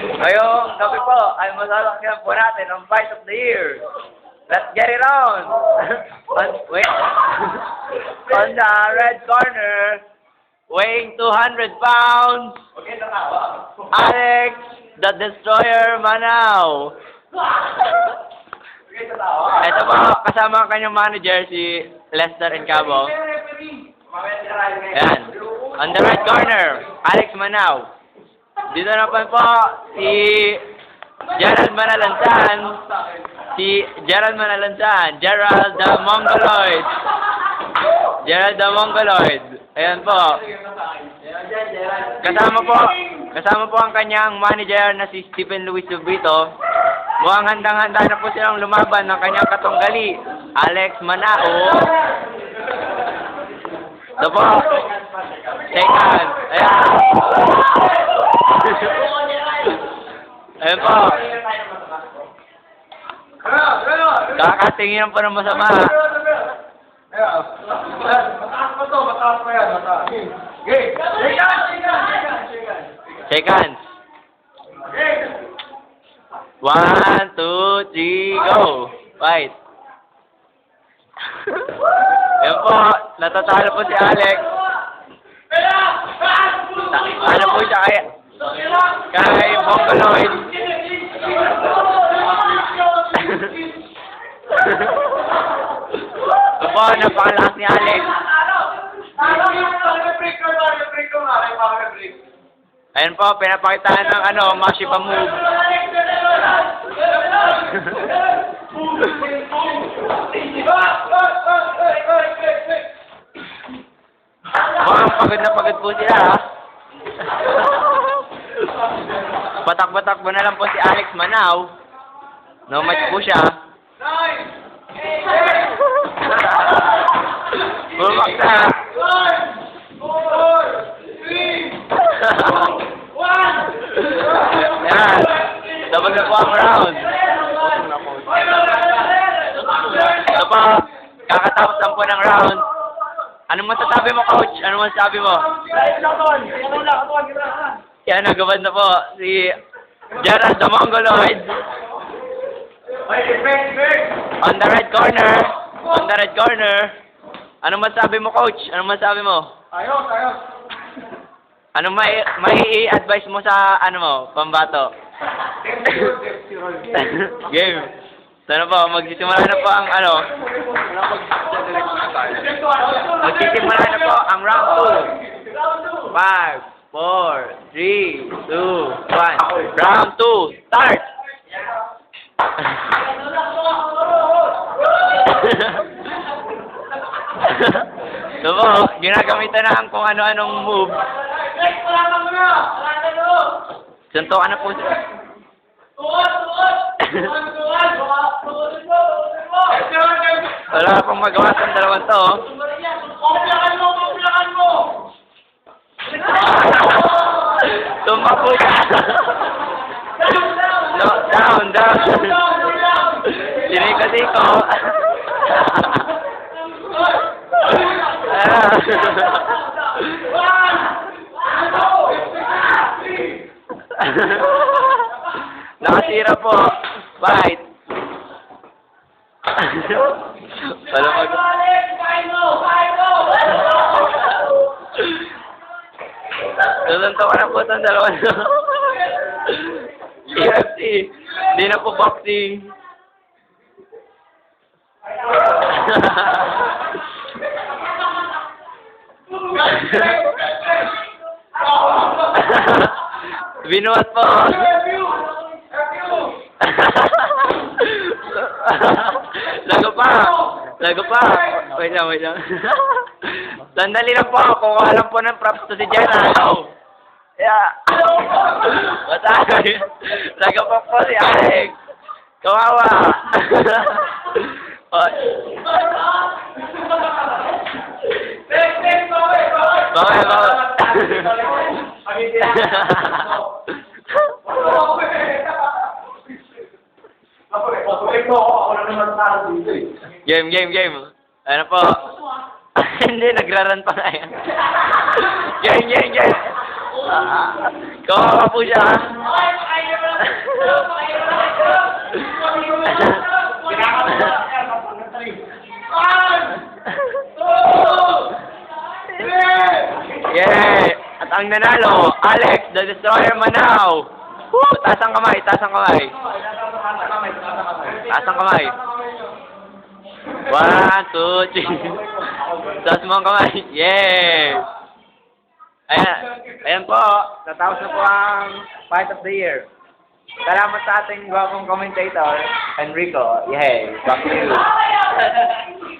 Ngayong gabi po ay masalakyan po natin ang Fight of the Year. Let's get it on! Wait. On the red corner, weighing 200 pounds, Alex, the Destroyer Manao. Ito po, kasama ang kanyang manager, si Lester Encabo. Ayan. On the red corner, Alex Manao. Dito naman po, si Gerald Manalansan. Gerald the Mongoloid. Gerald the Mongoloid. Ayan po. Kasama po ang kanyang manager na si Stephen Luis Subito. Mukhang handang-handa na po silang lumaban ng kanyang katunggali, Alex Manao. Ito po. Second. Ayan. Ayan po. Kakatingin po ng masama. Mataas pa yan. Seconds. 1, 2, 3, go! Fight! Ayan po, natatalo po si Alex. Ano po siya kay Mongoloid. Ito po, napakalakas ni Alex. Ayan po, pinapakitaan ng Mashipa move. Pagod na pagod po sila, ha? Batak-batak na lang po si Alex Manao. No match po siya. Bumak na. 1, 2, 3, 1. Yan. Double na po ang round. Ito pa. Kakatapos lang po ng round. Anong masasabi mo, coach? Anong masasabi mo? Yan, nagabad na po si Gerald the Mongoloid. On the red corner. Anong masasabi mo, coach? Anong masasabi mo? Ayos. Anong may i-advise mo sa, pambato? Game. Sana po, magsisimula na po ang, magsisimula na po ang round 2. 5, 4, 3, 2, 1. Round 2, start! So po, ginagamitan na ang kung ano-anong move. Suntukan na po siya. Wala pong magawa sa dalawang to. Tumapo siya. No, down. Sinika-siko. Nakasira po. Fight. Wala mag... Susunto ka na po itong dalawa na. UFC. Hindi na po boxing. Binuhat po. Lago pa. Wait lang. Sandali lang po. Kukuha lang po ng props to si Jenna. Yeah. Matagay. Lago pa po si Alex. Kawawa. Game. Ano po? Hindi, nagraran pa nga yan. Game. Kawawa po siya. Yeah! At ang nanalo, Alex, the Destroyer Manao. Woo! Taas ang kamay, taas ang kamay. Taas ang kamay. 1, 2, 3. Taas mo ang kamay. Yeah! Ayan po, natapos na po ang Fight of the Year. Salamat sa ating gwapong commentator, Enrico. Yay! Back to you.